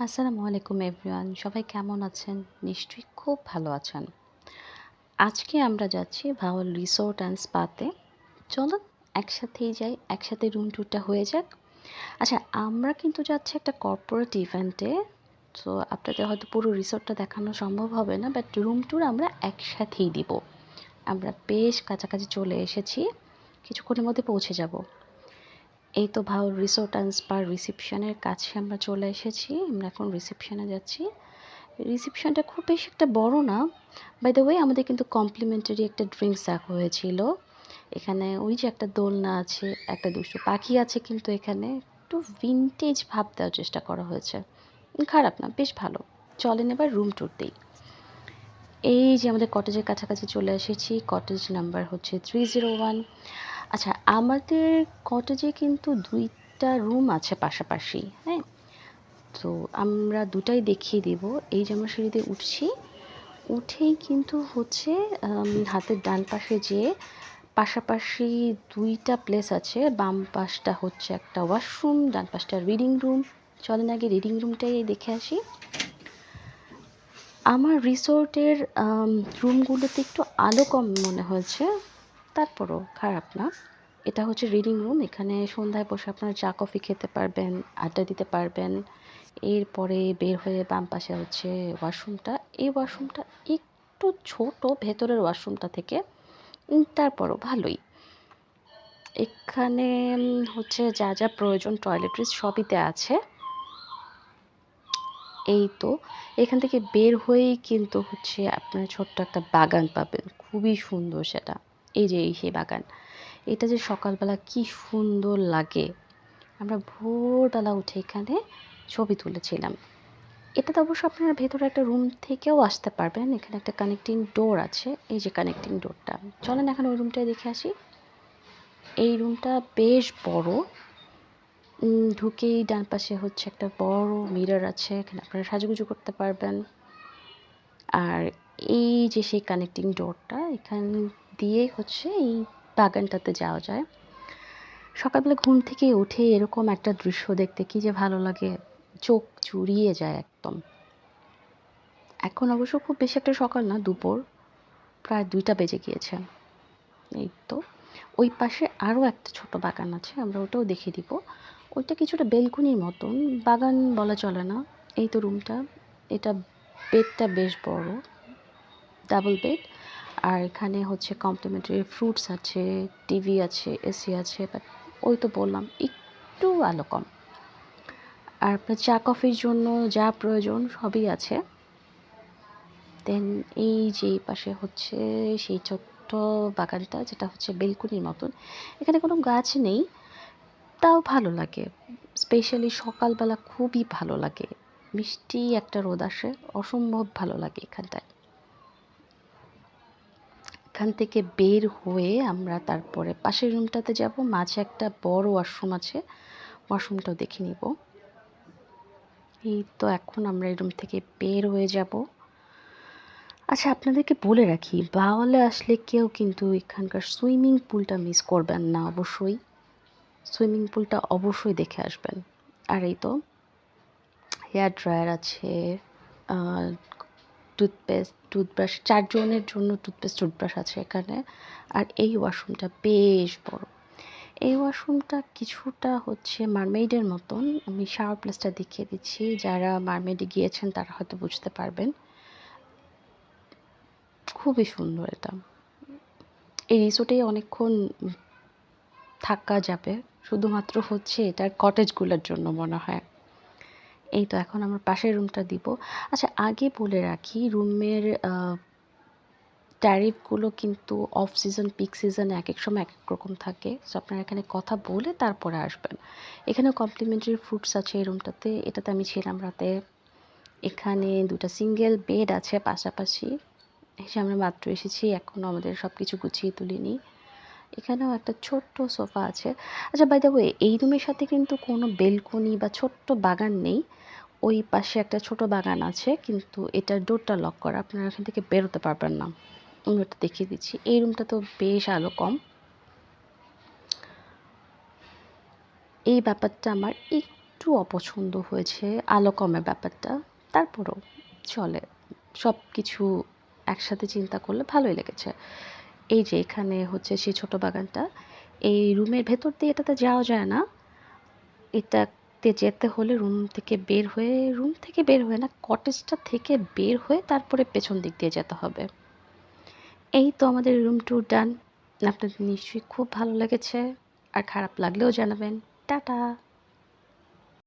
আসসালামু আলাইকুম এভরিওয়ান, সবাই কেমন আছেন? নিশ্চয়ই খুব ভালো আছেন। আজকে আমরা যাচ্ছি ভাওয়াল রিসোর্ট অ্যান্ড স্পাতে। চলুন একসাথেই যাই, একসাথে রুম ট্যুরটা হয়ে যাক। আচ্ছা, আমরা কিন্তু যাচ্ছি একটা কর্পোরেট ইভেন্টে। তো আপনাদের হয়তো পুরো রিসোর্টটা দেখানো সম্ভব হবে না, বাট রুম ট্যুর আমরা একসাথেই দিব। আমরা বেশ কাছাকাছি চলে এসেছি, কিছুক্ষণের মধ্যে পৌঁছে যাব। এই তো ভাওয়াল রিসোর্ট অ্যান্ড স্পার রিসেপশনের কাছে আমরা চলে এসেছি। আমরা এখন রিসেপশনে যাচ্ছি। রিসেপশনটা খুব বেশি একটা বড় না। বাই দ্য ওয়ে, আমাদের কিন্তু কমপ্লিমেন্টারি একটা ড্রিঙ্কস রাখা হয়েছিল। এখানে ওই যে একটা দোলনা আছে, একটা দুষ্টু পাখি আছে, কিন্তু এখানে একটু ভিনটেজ ভাব দেওয়ার চেষ্টা করা হয়েছে। খারাপ না, বেশ ভালো। চলেন এবার রুম ট্যুর দিই। এই যে আমাদের কটেজের কাছাকাছি চলে এসেছি। কটেজ নাম্বার হচ্ছে 301। আচ্ছা, আমাদের কটেজে কিন্তু ২টা রুম আছে পাশাপাশি, হ্যাঁ? তো আমরা দুটাই দেখিয়ে দিব। এই যে আমরা সিঁড়ি দিয়ে উঠছি, উঠেই কিন্তু হচ্ছে হাতের ডান পাশে যেয়ে পাশাপাশি ২টা প্লেস আছে। বাম পাশটা হচ্ছে একটা ওয়াশরুম, ডান পাশটা রিডিং রুম। চলেন আগে রিডিং রুমটাই দেখে আসি। আমার রিসোর্টের রুমগুলোতে একটু আলো কম মনে হয়েছে, তারপরও খারাপ না। এটা হচ্ছে রিডিং রুম। এখানে সন্ধ্যায় বসে আপনারা চা কফি খেতে পারবেন, আড্ডা দিতে পারবেন। এরপরে বের হয়ে বাম পাশে হচ্ছে ওয়াশরুমটা। এই ওয়াশরুমটা একটু ছোট ভেতরের ওয়াশরুমটা থেকে, তারপরও ভালোই। এখানে হচ্ছে যা যা প্রয়োজন টয়লেট্রিজ সবই দেয়া আছে। এই তো এখান থেকে বের হয়েই কিন্তু হচ্ছে আপনার ছোট্ট একটা বাগান পাবেন, খুবই সুন্দর সেটা। এই যে এই সেই বাগান, এটা যে সকালবেলা কি সুন্দর লাগে। আমরা ভোরবেলা উঠে এখানে ছবি তুলেছিলাম। এটাতে অবশ্য আপনারা ভেতরে একটা রুম থেকেও আসতে পারবেন। এখানে একটা কানেক্টিং ডোর আছে, এই যে কানেক্টিং ডোরটা। চলেন এখন ওই রুমটায় দেখে আসি। এই রুমটা বেশ বড়। ঢুকেই ডান পাশে হচ্ছে একটা বড় মিরর আছে, এখানে আপনারা সাজুগুজু করতে পারবেন। আর এই যে সেই কানেক্টিং ডোরটা, এখান দিয়ে হচ্ছে এই বাগানটাতে যাওয়া যায়। সকালবেলা ঘুম থেকে উঠে এরকম একটা দৃশ্য দেখতে কি যে ভালো লাগে, চোখ জুড়িয়ে যায় একদম। এখন অবশ্য খুব বেশি একটা সকাল না, দুপুর প্রায় ২টা বেজে গিয়েছে। এই তো ওই পাশে আরও একটা ছোট বাগান আছে, আমরা ওটাও দেখিয়ে দিব। ওইটা কিছুটা বেলকুনির মতন, বাগান বলা চলে না। এই তো রুমটা, এটা বেডটা বেশ বড়, ডাবল বেড। আর এখানে হচ্ছে কমপ্লিমেন্টারি ফ্রুটস আছে, টিভি আছে, এসি আছে, বাট ওই তো বললাম একটু আলো কম। আর আপনার চা কফির জন্য যা প্রয়োজন সবই আছে। দেন এই যে এই পাশে হচ্ছে সেই ছোট্ট বাগানটা, যেটা হচ্ছে বেলকুনির মতন। এখানে কোনো গাছ নেই, তাও ভালো লাগে। স্পেশালি সকালবেলা খুবই ভালো লাগে। মিষ্টি একটা রোদ আসে, অসম্ভব ভালো লাগে এখানটায়। এখান থেকে বের হয়ে আমরা তারপরে পাশের রুমটাতে যাব। মাঝে একটা বড় ওয়াশরুম আছে, ওয়াশরুমটাও দেখে নিব। এই তো এখন আমরা এই রুম থেকে বের হয়ে যাব। আচ্ছা, আপনাদেরকে বলে রাখি, বাওয়ালে আসলে কেউ কিন্তু এখানকার সুইমিং পুলটা মিস করবেন না অবশ্যই। সুইমিং পুলটা অবশ্যই দেখে আসবেন। আর এই তো হেয়ার ড্রায়ার আছে, টুথপেস্ট, টুথব্রাশ, 4 জনের জন্য টুথপেস্ট, টুথব্রাশ আছে এখানে। আর এই ওয়াশরুমটা বেশ বড়। এই ওয়াশরুমটা কিছুটা হচ্ছে মারমেইডের মতন। আমি শাওয়ার প্লেসটা দেখিয়ে দিচ্ছি, যারা মারমেইডে গিয়েছেন তারা হয়তো বুঝতে পারবেন। খুবই সুন্দর এটা। এই রিসোর্টেই অনেকক্ষণ থাকা যাবে, শুধুমাত্র হচ্ছে এটার কটেজগুলোর জন্য মনে হয়। এই তো এখন আমার পাশের রুমটা দিব। আচ্ছা, আগে বলে রাখি, রুমের ট্যারিফগুলো কিন্তু অফ সিজন, পিক সিজনে একেক সময় একেক রকম থাকে। সো আপনারা এখানে কথা বলে তারপরে আসবেন। এখানেও কমপ্লিমেন্টারি ফ্রুটস আছে এই রুমটাতে। এটাতে আমি ছিলাম রাতে। এখানে 2টা সিঙ্গেল বেড আছে পাশাপাশি। এই যে আমরা মাত্র এসেছি, এখনও আমাদের সব কিছু গুছিয়ে তুলিনি। এখানেও একটা ছোট্ট সোফা আছে। আচ্ছা, বাই দ্য ওয়ে, এই রুমের সাথে কিন্তু কোনো বেলকনি বা ছোট্ট বাগান নেই। ওই পাশে একটা ছোট বাগান আছে, কিন্তু এটার ডোরটা লক করা, আপনারা এখান থেকে বেরোতে পারবেন না। আমি ওটা দেখিয়ে দিচ্ছি। এই রুমটা তো বেশ আলো কম। এই ব্যাপারটা আমার একটু অপছন্দ হয়েছে আলো কমের ব্যাপারটা। তারপরও চলে। সব কিছু একসাথে চিন্তা করলে ভালোই লেগেছে। এই যে এখানে হচ্ছে সেই ছোট বাগানটা, এই রুমের ভেতর দিয়ে এটাতে যাওয়া যায় না। এটাতে যেতে হলে রুম থেকে বের হয়ে না, কটেজটা থেকে বের হয়ে তারপরে পেছন দিক দিয়ে যেতে হবে। এই তো আমাদের রুম ট্যুর ডান। আপনাদের নিশ্চয়ই খুব ভালো লেগেছে। আর খারাপ লাগলেও জানাবেন। টাটা।